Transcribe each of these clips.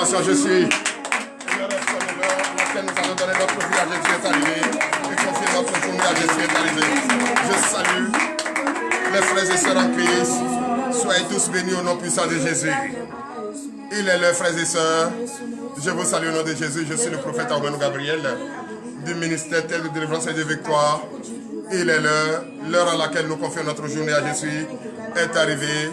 l'acclamation, je suis. Et le reste de l'heure à laquelle nous allons donner notre vie à Jésus est arrivé. Et confier notre journée à Jésus est arrivé. Je salue les frères et sœurs en Christ. Soyez tous bénis au nom puissant de Jésus. Il est l'heure, frères et sœurs. Je vous salue au nom de Jésus. Je suis le prophète Armando Gabriel du ministère Terre de délivrance et de victoire. Il est l'heure à laquelle nous confions notre journée à Jésus est arrivée.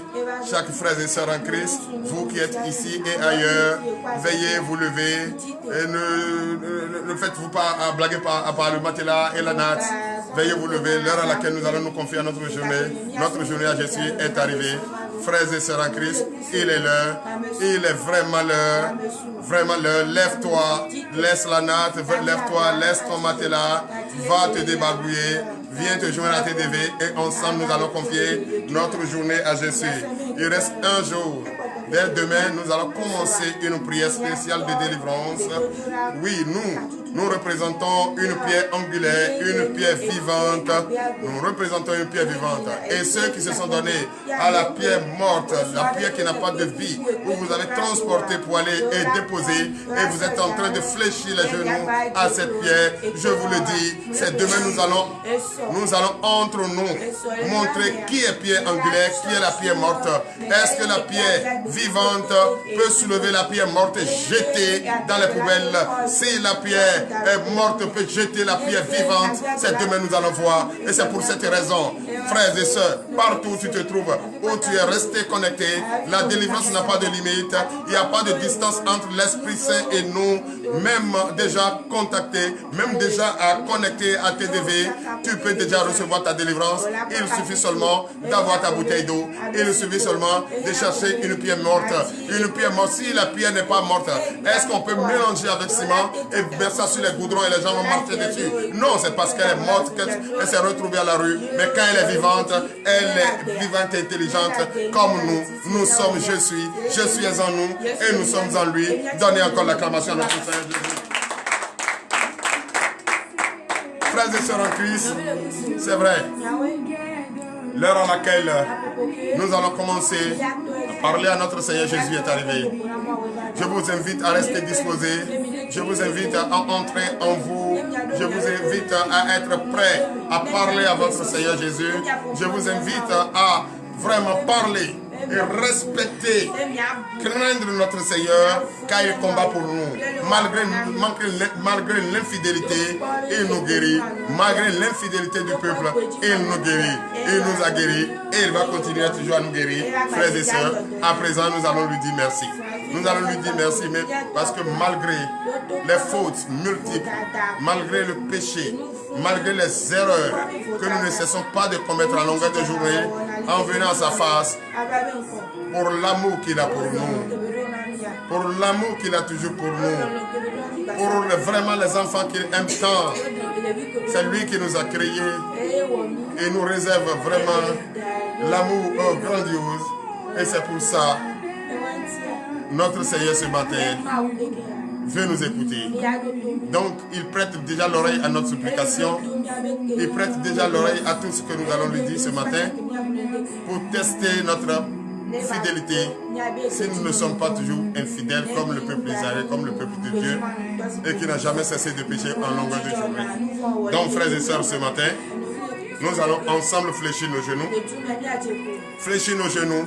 Chaque frère et sœur en Christ, vous qui êtes ici et ailleurs, veillez, vous levez et ne faites-vous pas à blaguer par le matelas et la natte. Veuillez vous lever, l'heure à laquelle nous allons nous confier à notre journée à Jésus est arrivée. Frères et sœurs en Christ, il est l'heure, il est vraiment l'heure, lève-toi, laisse la natte, lève-toi, laisse ton matelas, va te débarbouiller, viens te joindre à TDV et ensemble nous allons confier notre journée à Jésus. Il reste un jour. Dès demain, nous allons commencer une prière spéciale de délivrance. Oui, nous représentons une pierre angulaire, une pierre vivante. Nous représentons une pierre vivante. Et ceux qui se sont donnés à la pierre morte, la pierre qui n'a pas de vie, où vous avez transporté pour aller et déposer, et vous êtes en train de fléchir les genoux à cette pierre, je vous le dis, c'est demain nous allons entre nous montrer qui est pierre angulaire, qui est la pierre morte. Est-ce que la pierre vivante peut soulever la pierre morte et jeter dans les poubelles? Si la pierre morte peut jeter la pierre vivante, c'est demain nous allons voir. Et c'est pour cette raison, frères et sœurs, partout où tu te trouves, où tu es resté connecté, la délivrance n'a pas de limite. Il n'y a pas de distance entre l'Esprit Saint et nous. Même déjà contacté, même déjà connecté à TDV, tu peux déjà recevoir ta délivrance. Il suffit seulement d'avoir ta bouteille d'eau. Il suffit seulement de chercher une pierre morte. Une pierre morte, si la pierre n'est pas morte, est-ce qu'on peut mélanger avec ciment et verser sur les goudrons et les gens vont marcher dessus? Non, c'est parce qu'elle est morte qu'elle s'est retrouvée à la rue. Mais quand elle est vivante et intelligente, comme nous sommes, je suis en nous et nous sommes en lui. Donnez encore l'acclamation à notre Seigneur Jésus. Frères et sœurs en Christ, c'est vrai. L'heure à laquelle nous allons commencer à parler à notre Seigneur Jésus est arrivée. Je vous invite à rester disposés. Je vous invite à entrer en vous. Je vous invite à être prêt à parler à votre Seigneur Jésus. Je vous invite à vraiment parler et respecter, craindre notre Seigneur, car il combat pour nous. Malgré l'infidélité, il nous guérit. Malgré l'infidélité du peuple, il nous guérit. Il nous a guéris et il va continuer toujours à nous guérir. Frères et sœurs, à présent, nous allons lui dire merci. Nous allons lui dire merci, mais parce que malgré les fautes multiples, malgré le péché, malgré les erreurs que nous ne cessons pas de commettre à longueur de journée, en venant à sa face, pour l'amour qu'il a pour nous, pour l'amour qu'il a toujours pour nous, pour vraiment les enfants qu'il aime tant. C'est lui qui nous a créés et nous réserve vraiment l'amour grandiose. Et c'est pour ça, notre Seigneur ce matin veut nous écouter. Donc, il prête déjà l'oreille à notre supplication. Il prête déjà l'oreille à tout ce que nous allons lui dire ce matin pour tester notre fidélité si nous ne sommes pas toujours infidèles comme le peuple d'Israël, comme le peuple de Dieu et qui n'a jamais cessé de pécher en longueur de journée. Donc, frères et sœurs, ce matin, nous allons ensemble fléchir nos genoux. Fléchir nos genoux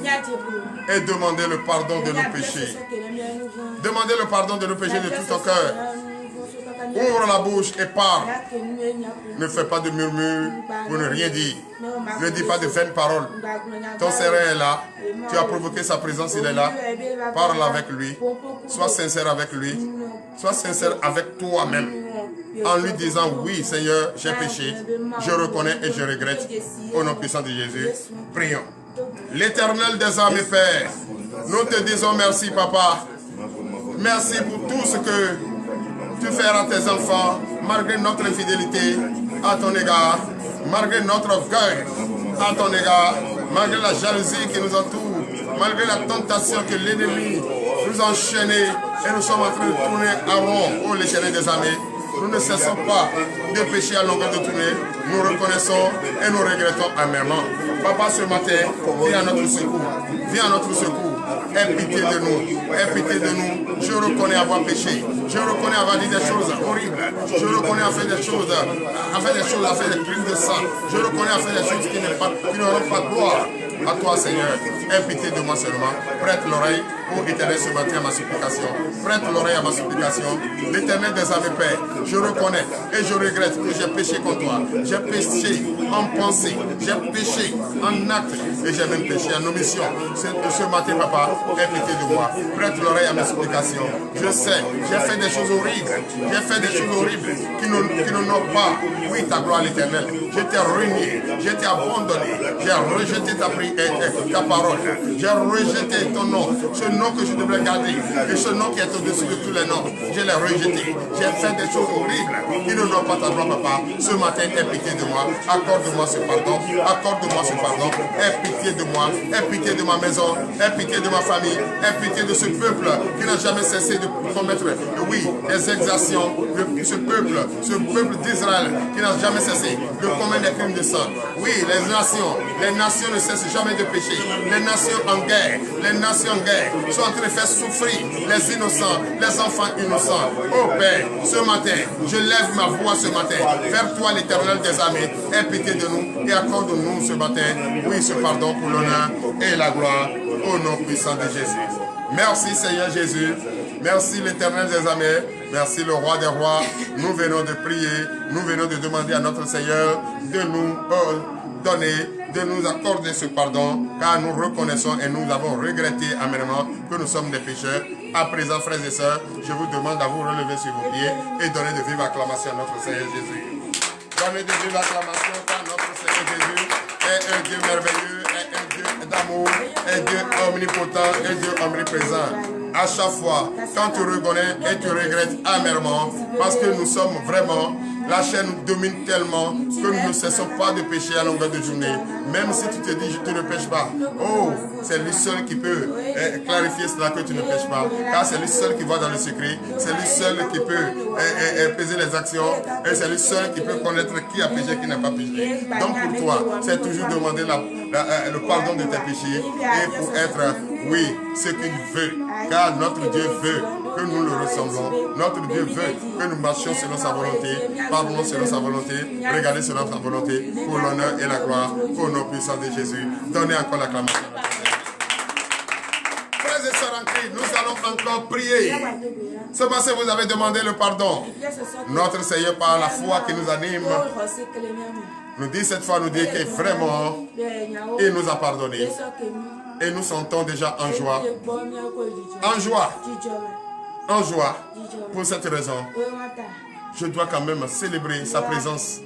et demander le pardon de nos péchés. Demandez le pardon de nos péchés de tout ton cœur. Ouvre la bouche et parle. Ne fais pas de murmure pour ne rien dire. Ne dis pas de vaines paroles. Ton Seigneur est là. Tu as provoqué sa présence, il est là. Parle avec lui. Sois sincère avec lui. Sois sincère avec toi-même. En lui disant, oui Seigneur, j'ai péché. Je reconnais et je regrette. Au nom puissant de Jésus, prions. L'Éternel des armées, Père, nous te disons merci, Papa. Merci pour tout ce que tu fais à tes enfants, malgré notre infidélité à ton égard, malgré notre orgueil à ton égard, malgré la jalousie qui nous entoure, malgré la tentation que l'ennemi nous a enchaînés et nous sommes en train de tourner à rond, ô l'Éternel des armées. Nous ne cessons pas de pécher à longueur de tournée. Nous reconnaissons et nous regrettons amèrement. Papa, ce matin, viens à notre secours. Viens à notre secours. Aie pitié de nous. Aie pitié de nous. Je reconnais avoir péché. Je reconnais avoir dit des choses horribles. Je reconnais avoir fait des choses, avoir fait des crimes de sang. Je reconnais avoir fait des choses qui n'auront pas gloire à toi, Seigneur. Aie pitié de moi seulement. Prête l'oreille, ô Éternel, ce matin à ma supplication. Prête l'oreille à ma supplication. L'Éternel des armées, Père, je reconnais et je regrette que j'ai péché contre toi. J'ai péché en pensée, j'ai péché en acte et j'ai même péché en omission. Ce matin, Papa, aie pitié de moi. Prête l'oreille à ma supplication. Je sais, j'ai fait des choses horribles. J'ai fait des choses horribles qui n'ont pas, oui, ta gloire à l'Éternel. Je t'ai renié, je t'ai abandonné, j'ai rejeté ta parole, j'ai rejeté ton nom, ce nom que je devrais garder, et ce nom qui est au-dessus de tous les noms, je l'ai rejeté. J'ai fait des choses horribles qui n'ont pas ta gloire, Papa. Ce matin, aie pitié de moi, accorde-moi ce pardon, accorde-moi ce pardon, aie pitié de moi, aie pitié de ma maison, aie pitié de ma famille, aie pitié de ce peuple qui n'a jamais cessé de commettre, oui, des exactions, ce peuple d'Israël qui n'a jamais cessé de commettre des crimes de sang. Oui, les nations ne cessent jamais de pécher. Les nations en guerre sont en train de faire souffrir les innocents, les enfants innocents. Oh Père, ce matin, je lève ma voix ce matin vers toi, l'Éternel des armées. Aie pitié de nous et accorde-nous ce matin, oui, ce pardon pour l'honneur et la gloire au nom puissant de Jésus. Merci Seigneur Jésus. Merci l'Éternel des armées. Merci le Roi des rois. Nous venons de prier. Nous venons de demander à notre Seigneur de nous donner, de nous accorder ce pardon, car nous reconnaissons et nous avons regretté amèrement que nous sommes des pécheurs. À présent, frères et sœurs, je vous demande à vous relever sur vos pieds et donner de vives acclamations à notre Seigneur Jésus. Donnez de vives acclamations car notre Seigneur Jésus est un Dieu merveilleux, est un Dieu d'amour, est Dieu omnipotent, est Dieu omniprésent. À chaque fois, quand tu reconnais et tu regrettes amèrement, parce que nous sommes vraiment, la chair nous domine tellement que nous ne cessons pas de pécher à longueur de journée. Même si tu te dis, je ne pêche pas. Oh, c'est lui seul qui peut clarifier cela que tu ne pêches pas. Car c'est lui seul qui va dans le secret. C'est lui seul qui peut peser les actions. Et c'est lui seul qui peut connaître qui a péché et qui n'a pas péché. Donc pour toi, c'est toujours demander le pardon de tes péchés. Et pour être, oui, ce qu'il veut. Car notre Dieu veut que nous le ressemblons. Notre Dieu veut que nous marchions selon sa volonté, parlons selon sa volonté, regardez selon sa volonté, pour l'honneur et la gloire, au nom puissant de Jésus. Donnez encore l'acclamation. Frères et sœurs en Christ, nous allons encore prier. Ce matin, vous avez demandé le pardon. Notre Seigneur, par la foi qui nous anime, nous dit cette fois, nous dit que vraiment, il nous a pardonné. Et nous sentons déjà en joie. En joie. En joie. Pour cette raison, je dois quand même célébrer sa présence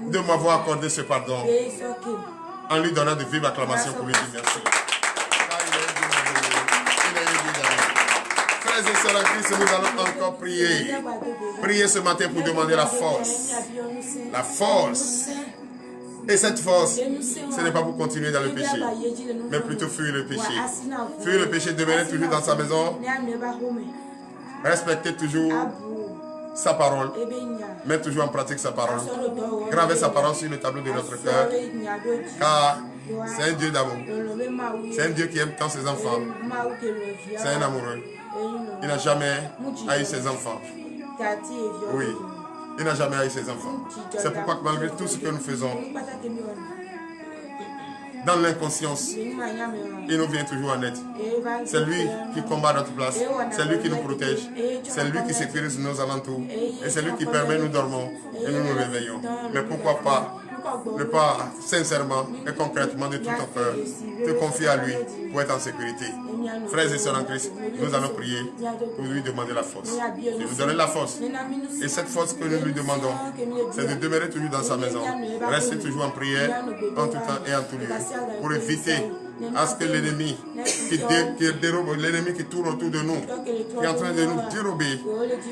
de m'avoir accordé ce pardon en lui donnant de vives acclamations pour lui dire merci. Frères et sœurs en Christ, nous allons encore prier. Prier ce matin pour demander la force. La force. Et cette force, ce n'est pas pour continuer dans le péché, mais plutôt fuir le péché. Fuir le péché, demeurer toujours dans sa maison, respecter toujours sa parole, mettre toujours en pratique sa parole, graver sa parole sur le tableau de notre cœur, car c'est un Dieu d'amour. C'est un Dieu qui aime tant ses enfants. C'est un amoureux. Il n'a jamais haï ses enfants. Oui. Il n'a jamais haï ses enfants. C'est pourquoi malgré tout ce que nous faisons, dans l'inconscience, il nous vient toujours en aide. C'est lui qui combat notre place. C'est lui qui nous protège. C'est lui qui sécurise nos alentours. Et c'est lui qui permet nous dormons et nous nous réveillons. Mais pourquoi pas ne pas sincèrement et concrètement de tout ton cœur te confier à lui pour être en sécurité. Frères et sœurs en Christ, nous allons prier pour lui demander la force. De nous donner la force. Et cette force que nous lui demandons, c'est de demeurer toujours dans sa maison. Rester toujours en prière, en tout temps et en tout lieu. Pour éviter à ce que l'ennemi qui dérobe, l'ennemi qui tourne autour de nous, qui est en train de nous dérober,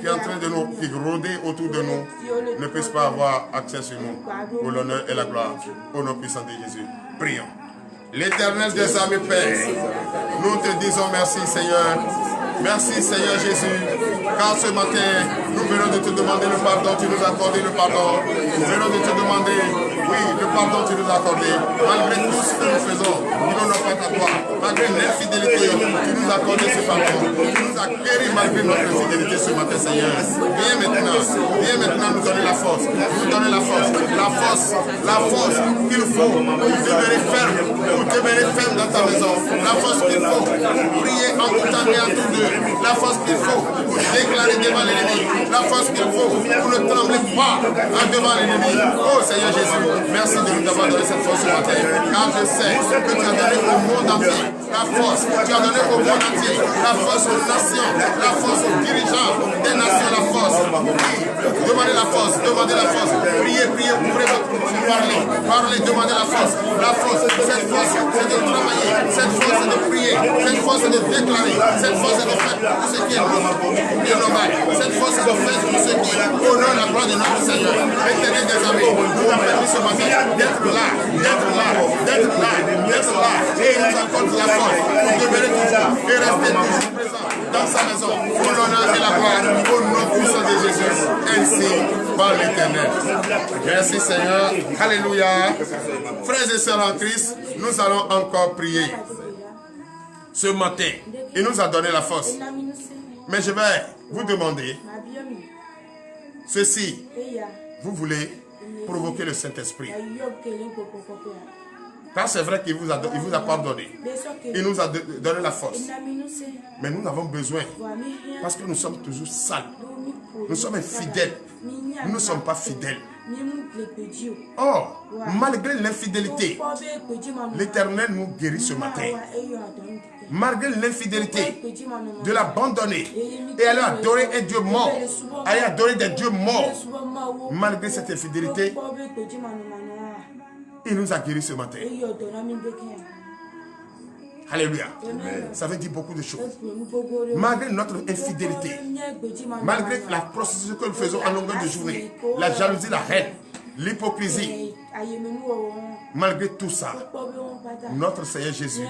qui est en train de nous rôder autour de nous, ne puisse pas avoir accès sur nous. Pour l'honneur et la gloire, au nom puissant de Jésus. Prions. L'Éternel des armées, Père, nous te disons merci, Seigneur, Merci Seigneur Jésus, car ce matin, nous venons de te demander le pardon, tu nous as accordé le pardon. Nous venons de te demander, oui, le pardon tu nous as accordé. Malgré tout ce que nous faisons, nous n'en pas à toi. Malgré l'infidélité, tu nous as accordé ce pardon. Tu nous as guéri malgré notre infidélité ce matin Seigneur. Viens maintenant nous donner la force. Nous donner la force qu'il faut pour demeurer ferme, dans ta maison. La force qu'il faut pour prier en tout temps et en tout lieu. La force qu'il faut pour déclarer devant l'ennemi. La force qu'il faut pour ne trembler pas devant l'ennemi. Oh Seigneur Jésus, merci de nous avoir donné cette force ce matin. Car je sais que tu as donné au monde entier la force. Tu as donné au monde entier la force aux nations, la force aux dirigeants des nations, la force. Demandez la force, demandez la force. Priez, ouvrez votre bouche, parlez, demandez la force. La force, cette force, c'est de travailler. Cette force, c'est de prier. Cette force, c'est de déclarer. Cette force, c'est de faire tout ce qui est normal. Cette force, c'est de faire tout ce qui honore la gloire de notre Seigneur. Éternel des amis, nous avons permis ce matin d'être là. Et il nous accorde la force pour demeurer toujours et rester toujours présent dans sa maison. Pour l'honneur et la gloire, au nom puissant de Jésus. Ainsi, par l'Éternel. Merci Seigneur. Alléluia. Frères et sœurs en Christ, nous allons encore prier. Ce matin, il nous a donné la force. Mais je vais vous demander ceci. Vous voulez provoquer le Saint-Esprit. Car c'est vrai qu'il vous a pardonné. Il nous a donné la force. Mais nous avons besoin. Parce que nous sommes toujours sales. Nous sommes infidèles. Nous ne sommes pas fidèles. Or, malgré l'infidélité, l'Éternel nous guérit ce matin. Malgré l'infidélité, de l'abandonner et aller adorer un Dieu mort, aller adorer des dieux morts. Malgré cette infidélité, il nous a guéris ce matin. Alléluia. Ça veut dire beaucoup de choses. Malgré notre infidélité, malgré la prostitution que nous faisons en longueur de journée, la jalousie, la haine, l'hypocrisie, malgré tout ça, notre Seigneur Jésus,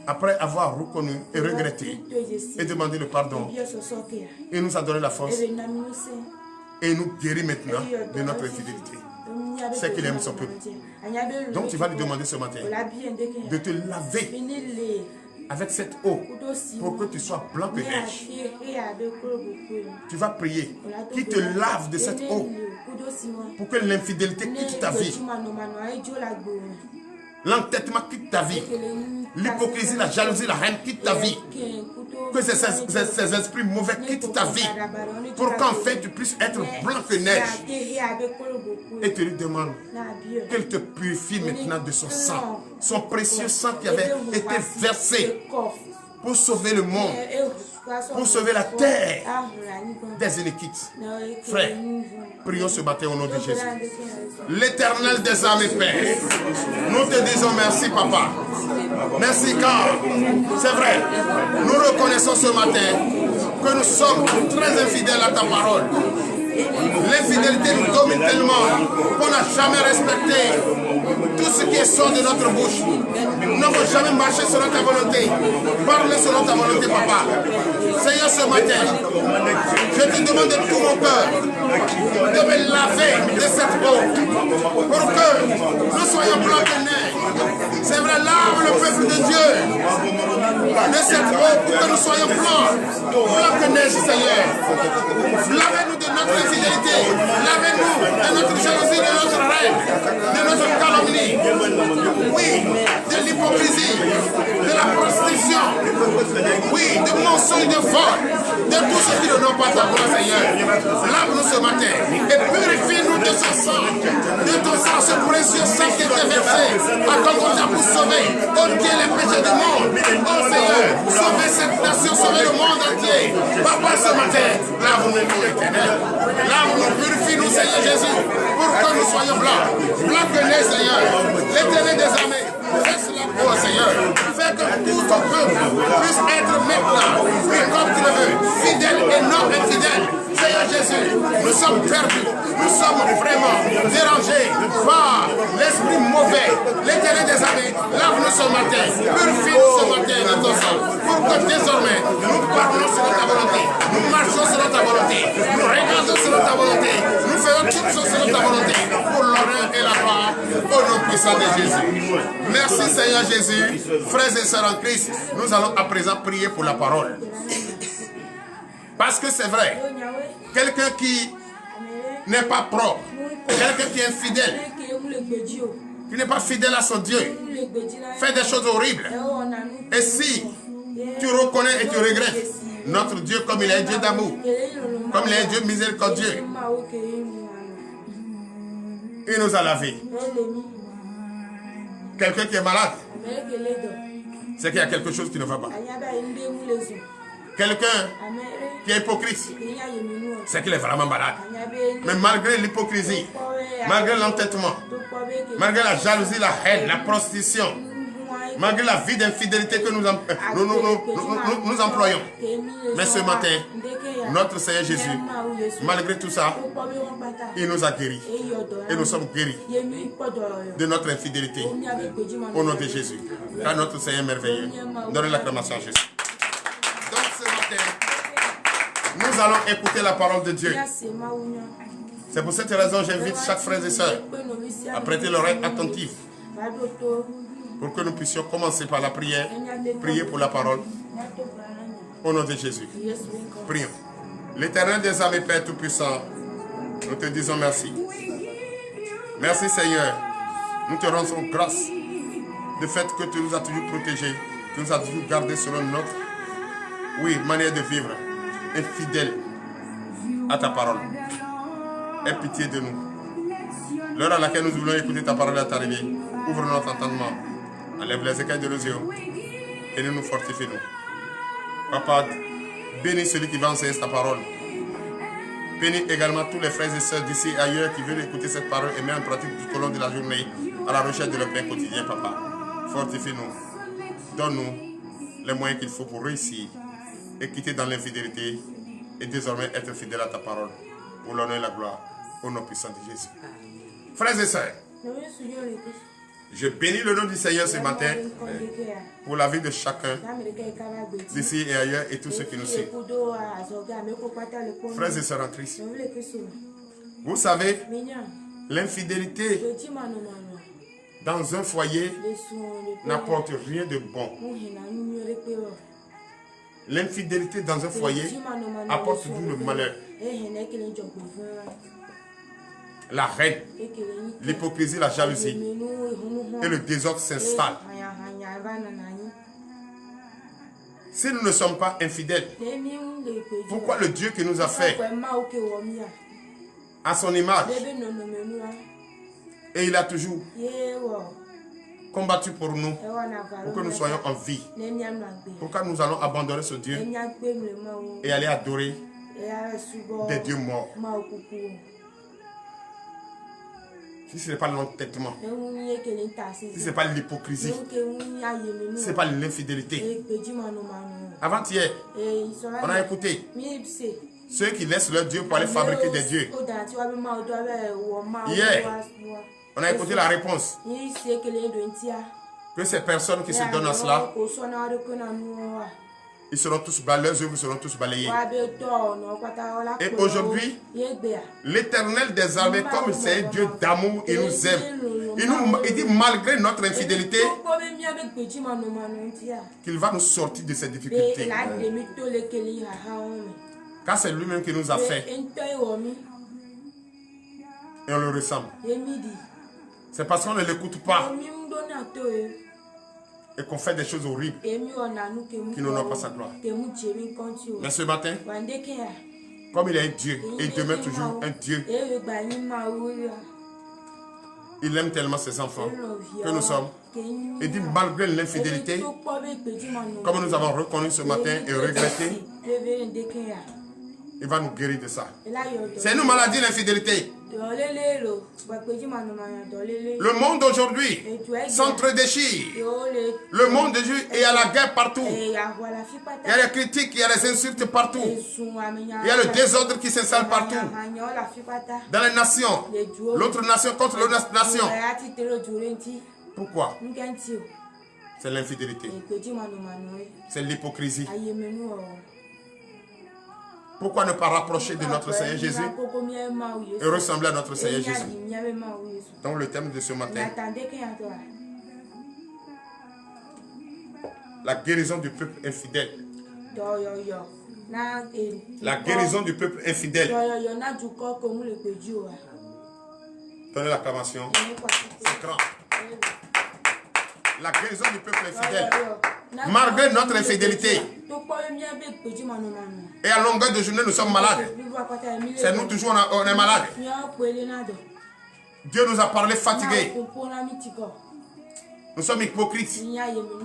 après avoir reconnu et regretté et demandé le pardon, il nous a donné la force et il nous guérit maintenant de notre infidélité. C'est qu'il aime son peuple. Donc tu vas lui demander ce matin de te laver avec cette eau pour que tu sois blanc que neige. Tu vas prier qu'il te lave de cette eau pour que l'infidélité quitte ta vie. L'entêtement quitte ta vie. L'hypocrisie, la jalousie, la haine quitte ta vie. Que ces esprits mauvais quittent ta vie. Pour qu'enfin tu puisses être blanc que neige. Et tu lui demandes qu'elle te purifie maintenant de son sang. Son précieux sang qui avait été versé pour sauver le monde. Pour sauver la terre des iniquités. Frère, prions ce matin au nom de Jésus. L'Éternel des armées, Père, nous te disons merci, Papa. Merci car, c'est vrai, nous reconnaissons ce matin que nous sommes très infidèles à ta parole. L'infidélité nous domine tellement qu'on n'a jamais respecté tout ce qui est sort de notre bouche. Nous n'avons jamais marché selon ta volonté. Parlez selon ta volonté, Papa. Seigneur, ce matin, je te demande de tout mon cœur de me laver de cette eau pour que nous soyons blancs de neige. C'est vrai, lave le peuple de Dieu de cette eau pour que nous soyons blancs que neige, Seigneur. Lavez-nous de notre infidélité. Lavez-nous de notre jalousie, de notre rêve, de notre calomnie. Oui, de l'hypocrisie, de la prostitution. Oui, de mensonges, de vol, de tout ce qui ne donne pas ta gloire, Seigneur. Lave-nous ce matin et purifie-nous de ce sang, de ton sang, ce précieux sang qui était versé à Golgotha pour sauver, ôter les péchés du monde. Oh Seigneur, sauver cette nation, sauver le monde entier. Papa, ce matin, lave-nous, Éternel. Lave-nous, purifie-nous, Seigneur Jésus, pour que nous soyons blancs. Blancs que neige, Seigneur. L'Éternel des armées, fais cela pour Seigneur. Fais que tout ton peuple puisse être maintenant, et comme tu le veux, fidèle et non infidèle. Seigneur Jésus, nous sommes perdus, nous sommes vraiment dérangés par l'esprit mauvais. L'Éternel des armées, lave-nous ce matin, purifie-nous ce matin de ton sang, pour que désormais nous Merci Seigneur Jésus. Frères et sœurs en Christ, nous allons à présent prier pour la parole. Parce que c'est vrai, quelqu'un qui n'est pas propre, quelqu'un qui est infidèle, qui n'est pas fidèle à son Dieu, fait des choses horribles. Et si tu reconnais et tu regrettes notre Dieu comme il est Dieu d'amour, comme il est Dieu miséricordieux, il nous a lavé. Quelqu'un qui est malade, c'est qu'il y a quelque chose qui ne va pas. Quelqu'un qui est hypocrite, c'est qu'il est vraiment malade. Mais malgré l'hypocrisie, malgré l'entêtement, malgré la jalousie, la haine, la prostitution, malgré la vie d'infidélité que nous employons. Mais ce matin, notre Seigneur Jésus, malgré tout ça, il nous a guéris. Et nous sommes guéris de notre infidélité. Au nom de Jésus. Car notre Seigneur est merveilleux. Donnez l'acclamation à Jésus. Donc ce matin, nous allons écouter la parole de Dieu. C'est pour cette raison que j'invite chaque frère et sœur à prêter l'oreille attentive pour que nous puissions commencer par la prière, prier pour la parole. Au nom de Jésus. Prions. L'Éternel des armées, Père Tout-Puissant, nous te disons merci. Merci Seigneur. Nous te rendons grâce du fait que tu nous as toujours protégés, tu nous as toujours gardés selon notre manière de vivre, infidèle à ta parole. Aie pitié de nous. L'heure à laquelle nous voulons écouter ta parole est arrivée. Ouvre notre entendement. Enlève les écailles de nos yeux et nous fortifie nous. Papa, bénis celui qui va enseigner ta parole. Bénis également tous les frères et sœurs d'ici et ailleurs qui veulent écouter cette parole et mettre en pratique tout au long de la journée à la recherche de leur pain quotidien, Papa. Fortifie-nous. Donne-nous les moyens qu'il faut pour réussir et quitter dans l'infidélité et désormais être fidèle à ta parole. Pour l'honneur et la gloire, au nom puissant de Jésus. Frères et sœurs, je bénis le nom du Seigneur ce matin pour la vie de chacun d'ici et ailleurs et tous ceux qui nous suivent. Frères et sœurs en Christ, vous savez, l'infidélité dans un foyer n'apporte rien de bon. L'infidélité dans un foyer apporte toujours le malheur. La haine, l'hypocrisie, la jalousie et le désordre s'installent. Si nous ne sommes pas infidèles, pourquoi le Dieu qui nous a fait à son image et il a toujours combattu pour nous, pour que nous soyons en vie, pourquoi nous allons abandonner ce Dieu et aller adorer des dieux morts? Si ce n'est pas l'entêtement, si ce n'est pas l'hypocrisie, si ce n'est pas l'infidélité. Avant-hier, on a écouté ceux qui laissent leur Dieu pour aller fabriquer des dieux. Hier, on a écouté la réponse que ces personnes qui se donnent à cela, ils seront tous leurs œuvres seront tous balayés. Et aujourd'hui, l'Éternel des armées, comme c'est un Dieu d'amour, il nous aime. Il dit malgré notre infidélité, qu'il va nous sortir de ces difficultés. Car c'est lui-même qui nous a fait. Et on le ressemble. C'est parce qu'on ne l'écoute pas et qu'on fait des choses horribles qui n'ont pas sa gloire. Mais ce matin, comme il est un Dieu et il demeure toujours un Dieu, il aime tellement ses enfants que nous sommes. Il dit malgré l'infidélité, comme nous avons reconnu ce matin et regretté, il va nous guérir de ça. C'est une maladie, l'infidélité. Le monde aujourd'hui s'entre-déchire. Le monde aujourd'hui est à la guerre partout. Il y a les critiques, il y a les insultes partout. Il y a le désordre qui s'installe partout. Dans les nations. L'autre nation contre l'autre nation. Pourquoi? C'est l'infidélité. C'est l'hypocrisie. Pourquoi ne pas rapprocher de notre Seigneur Jésus et ressembler à notre Seigneur Jésus? Donc le thème de ce matin, La guérison du peuple infidèle. La guérison du peuple infidèle. Donnez l'acclamation. C'est grand. La guérison du peuple infidèle. Malgré notre infidélité. Et à longueur de journée, nous sommes malades. C'est nous toujours, on est malades. Dieu nous a parlé fatigués. Nous sommes hypocrites.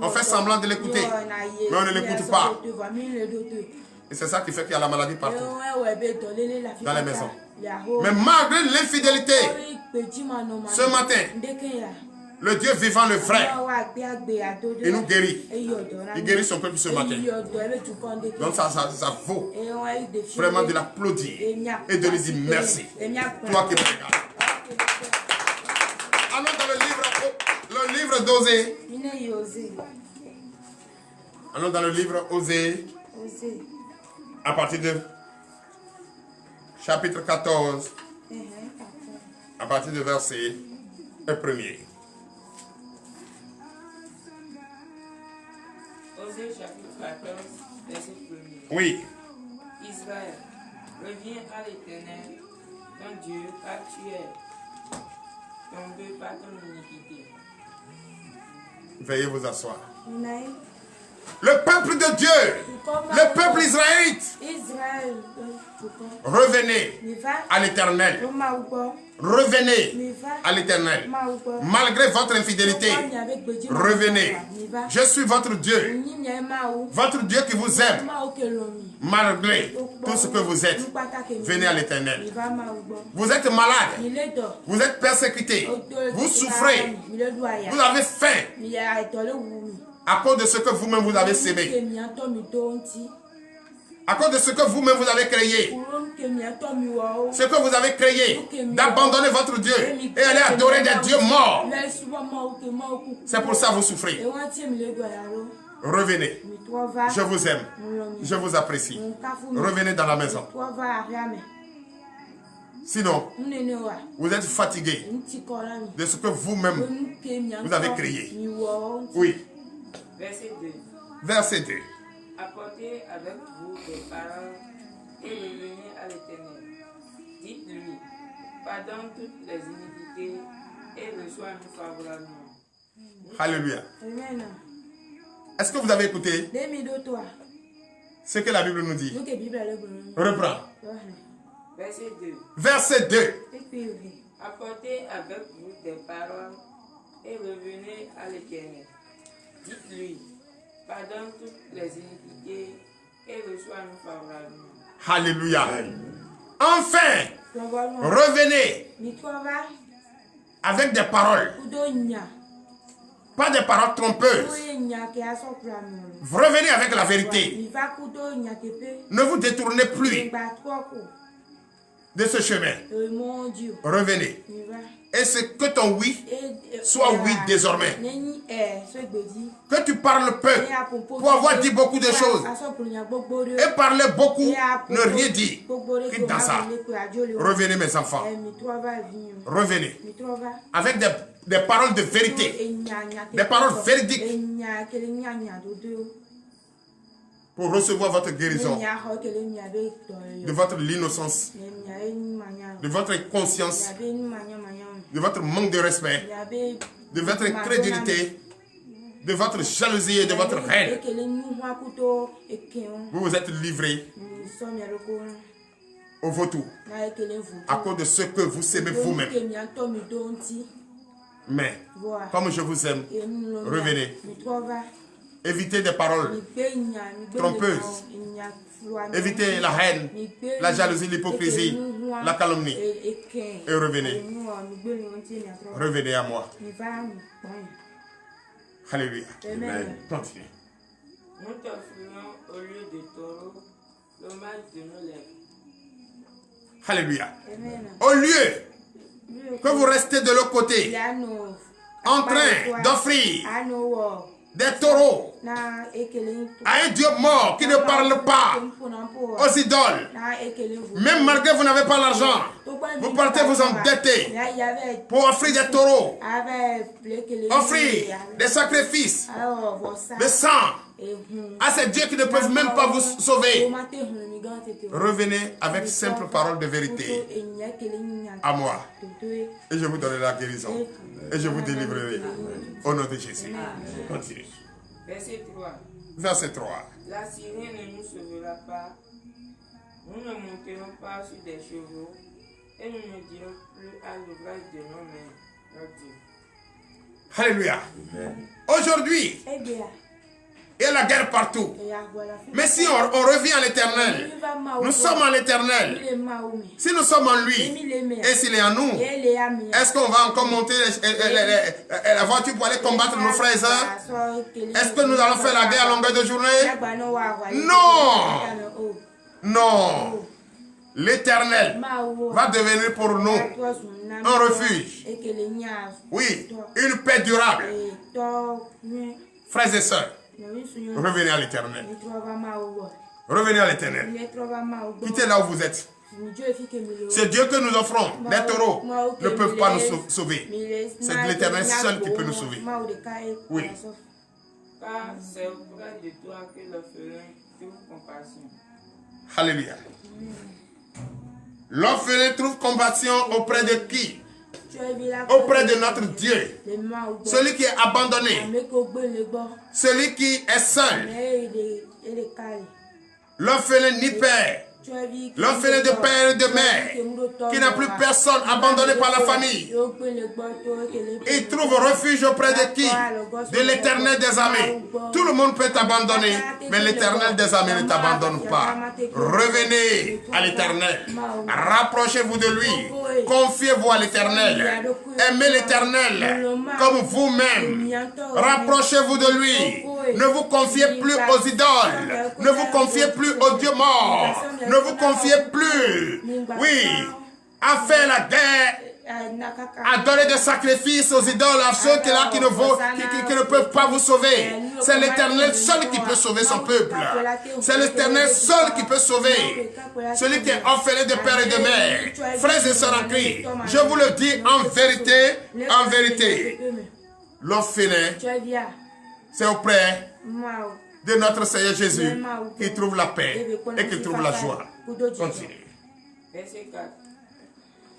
On fait semblant de l'écouter, mais on ne l'écoute pas. Et c'est ça qui fait qu'il y a la maladie partout. Dans les maisons. Mais malgré l'infidélité, ce matin, le Dieu vivant, le vrai, il nous guérit. Il guérit son peuple ce matin. Donc ça vaut vraiment de l'applaudir et de lui dire merci. Toi qui me regardes. Allons dans le livre d'Osée. Allons dans le livre Osée. À partir de chapitre 14. À partir du verset 1er. Osée chapitre 14, verset 1er. Oui. Israël, reviens à l'Éternel, ton Dieu, car tu es tombé par ton iniquité. Veuillez vous asseoir. Le peuple de Dieu, le peuple israélite, revenez à l'Éternel. Revenez à l'Éternel. Malgré votre infidélité, revenez. Je suis votre Dieu. Votre Dieu qui vous aime. Malgré tout ce que vous êtes, venez à l'Éternel. Vous êtes malade. Vous êtes persécuté. Vous souffrez. Vous avez faim. À cause de ce que vous-même vous avez sémé. À cause de ce que vous-même vous avez créé. Ce que vous avez créé. D'abandonner votre Dieu. Et aller adorer des dieux morts. C'est pour ça que vous souffrez. Revenez. Je vous aime. Je vous apprécie. Revenez dans la maison. Sinon, vous êtes fatigué de ce que vous-même vous avez créé. Oui. Verset 2. Verset 2. Apportez avec vous des paroles et revenez à l'Éternel. Dites-lui, pardonne toutes les iniquités et reçois-nous favorablement. Alléluia. Est-ce que vous avez écouté ce que la Bible nous dit? Reprends. Verset 2. Verset 2. Apportez avec vous des paroles et revenez à l'Éternel. Dites-lui, pardonne toutes les iniquités et reçois-nous favorablement. Alléluia. Enfin, revenez avec des paroles. Pas des paroles trompeuses. Revenez avec la vérité. Ne vous détournez plus de ce chemin. Revenez. Et c'est que ton oui soit oui désormais. Que tu parles peu pour avoir dit beaucoup de choses. Et parler beaucoup, ne rien dire que dans ça. Revenez mes enfants. Revenez. Avec des paroles de vérité. Des paroles véridiques. Pour recevoir votre guérison. De votre innocence. De votre conscience. De votre manque de respect, de votre incrédulité, de votre jalousie et de votre haine. Vous vous êtes livré au vautour à cause de ce que vous aimez vous-même. Mais, comme je vous aime, revenez. Évitez des paroles trompeuses. Évitez la haine, la jalousie, l'hypocrisie, la calomnie. Et revenez. Revenez à moi. Alléluia. Continuez. Nous t'offrirons au lieu de taureau l'hommage de nos lèvres. Alléluia. Au lieu que vous restez de l'autre côté, en train d'offrir des taureaux à un Dieu mort qui ne parle pas aux idoles. Même malgré que vous n'avez pas l'argent, vous partez vous endetter pour offrir des taureaux, offrir des sacrifices, des sang à ces dieux qui ne peuvent même pas vous sauver. Revenez avec simple parole de vérité à moi. Et je vous donnerai la guérison. Et je vous délivrerai. Au nom de Jésus. Continue. Verset 3. Verset 3. La Syrie ne nous sauvera pas. Nous ne monterons pas sur des chevaux. Et nous ne dirons plus à l'ouvrage de nos mains, notre Dieu. Alléluia. Aujourd'hui, il y a la guerre partout. Mais si on revient à l'éternel, nous sommes en l'éternel. Si nous sommes en lui, et s'il est en nous, est-ce qu'on va encore monter la voiture pour aller combattre nos frères et sœurs? Est-ce que nous allons faire la guerre à longueur de journée? Non. Non. L'éternel va devenir pour nous un refuge. Oui, une paix durable. Frères et sœurs, revenez à l'éternel. Revenez à l'éternel. Quittez là où vous êtes. C'est Dieu que nous offrons. Les taureaux ne peuvent pas nous sauver. C'est l'éternel seul qui peut nous sauver. Oui. Car c'est auprès de toi que l'orphelin trouve compassion. Alléluia. L'orphelin trouve compassion auprès de qui? Auprès de notre Dieu. Celui qui est abandonné. Celui qui est seul. L'orphelin ni père. L'orphelin de père et de mère, qui n'a plus personne, abandonné par la famille. Il trouve refuge auprès de qui? De l'éternel des armées. Tout le monde peut t'abandonner, mais l'éternel des armées ne t'abandonne pas. Revenez à l'éternel. Rapprochez-vous de lui. Confiez-vous à l'éternel. Aimez l'éternel comme vous-même. Rapprochez-vous de lui. Ne vous confiez plus aux idoles. Ne vous confiez plus aux dieux morts. Ne vous confiez plus, oui, à faire la guerre, à donner des sacrifices aux idoles, à ceux qui ne peuvent pas vous sauver. C'est l'éternel seul qui peut sauver son peuple. C'est l'éternel seul qui peut sauver celui qui est orphelin de père et de mère. Frères et sœurs en Christ, je vous le dis en vérité, l'orphelin, c'est auprès de notre Seigneur Jésus qui trouve la paix et qui trouve la joie. Continue. Verset 4.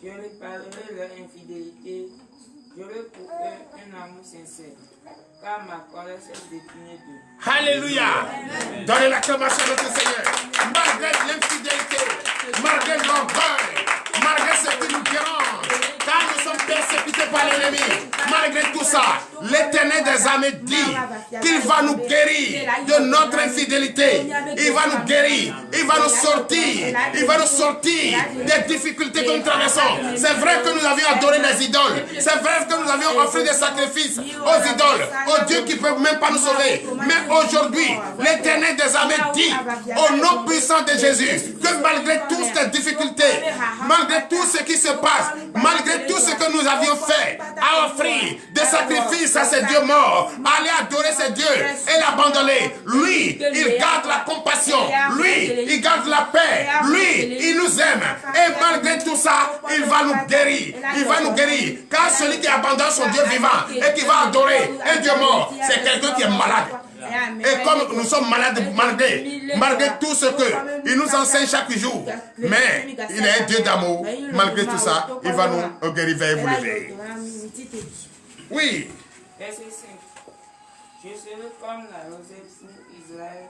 Je réparerai leur infidélité. J'aurai pour eux un amour sincère. Car ma colère s'est détournée d'eux. Alléluia. Donnez l'acclamation à notre Seigneur. Malgré l'infidélité, malgré l'orgueil, malgré ce qui nous dérange, car nous sommes persécutés par l'ennemi, malgré tout ça, l'Éternel des armées dit qu'il va nous guérir de notre infidélité. Il va nous guérir, il va nous sortir des difficultés que nous traversons. C'est vrai que nous avions adoré les idoles, c'est vrai que nous avions offert des sacrifices aux idoles, aux dieux qui ne peuvent même pas nous sauver. Mais aujourd'hui, l'Éternel des armées dit au nom puissant de Jésus que malgré toutes ces difficultés, malgré tout ce qui se passe, malgré tout ce que nous avions fait, à offrir des sacrifices à ces dieux morts, à aller adorer ces dieux et l'abandonner, lui, il garde la compassion, lui, il garde la paix, lui, il nous aime. Et malgré tout ça, il va nous guérir. Il va nous guérir. Car celui qui abandonne son Dieu vivant et qui va adorer un Dieu mort, c'est quelqu'un qui est malade. Et comme nous sommes malades malgré tout ce qu'il nous enseigne chaque jour, mais il est un Dieu d'amour, malgré tout ça, il va nous guérir, vous lever. Oui. Verset 5. Je serai comme la rosette sur Israël,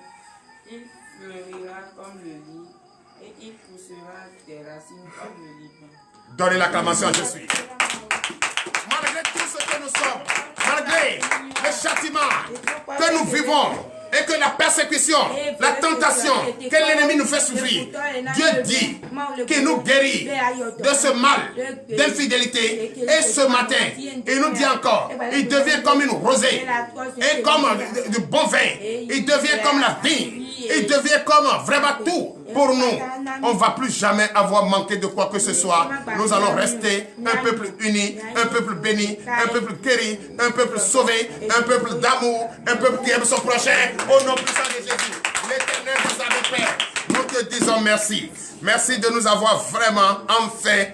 il fleurira comme le lit et il poussera des racines comme le Liban. Donnez l'acclamation à Jésus. Malgré tout ce que nous sommes, malgré le châtiment que nous vivons et que la persécution, la tentation que l'ennemi nous fait souffrir, Dieu dit qu'il nous guérit de ce mal d'infidélité. Et ce matin, il nous dit encore, il devient comme une rosée et comme du bon vin. Il devient comme la vigne. Il devient comme vraiment tout pour nous. On ne va plus jamais avoir manqué de quoi que ce soit. Nous allons rester un peuple uni, un peuple béni, un peuple guéri, un peuple sauvé, un peuple d'amour, un peuple qui aime son prochain. Au nom puissant de Jésus, l'Éternel nous a Père. Nous te disons merci. Merci de nous avoir vraiment enfin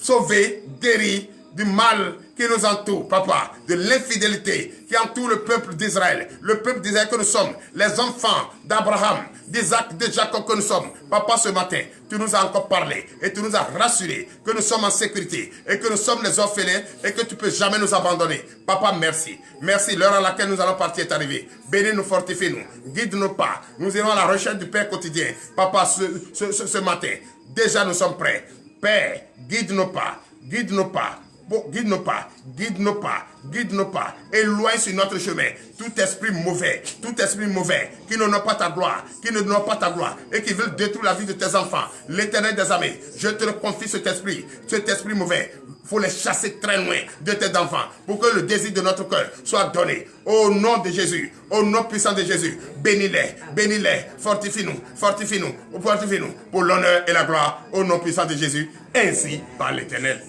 sauvés, guéris du mal qui nous entoure, papa, de l'infidélité qui entoure le peuple d'Israël que nous sommes, les enfants d'Abraham, d'Isaac, de Jacob que nous sommes. Papa, ce matin, tu nous as encore parlé et tu nous as rassuré que nous sommes en sécurité et que nous sommes les orphelins et que tu ne peux jamais nous abandonner. Papa, merci. Merci, l'heure à laquelle nous allons partir est arrivée. Bénis-nous, fortifie-nous, guide-nous pas. Nous irons à la recherche du Père quotidien. Papa, ce matin, déjà nous sommes prêts. Père, guide-nous pas, guide-nous pas. Bon, guide-nous pas, guide-nous pas, guide-nous pas. Éloigne sur notre chemin tout esprit mauvais qui n'honore pas ta gloire, qui ne n'honore pas ta gloire et qui veut détruire la vie de tes enfants. L'Éternel des armées, je te confie cet esprit mauvais. Il faut les chasser très loin de tes enfants pour que le désir de notre cœur soit donné. Au nom de Jésus, au nom puissant de Jésus, bénis-les, fortifie-nous pour l'honneur et la gloire, au nom puissant de Jésus, ainsi par l'Éternel.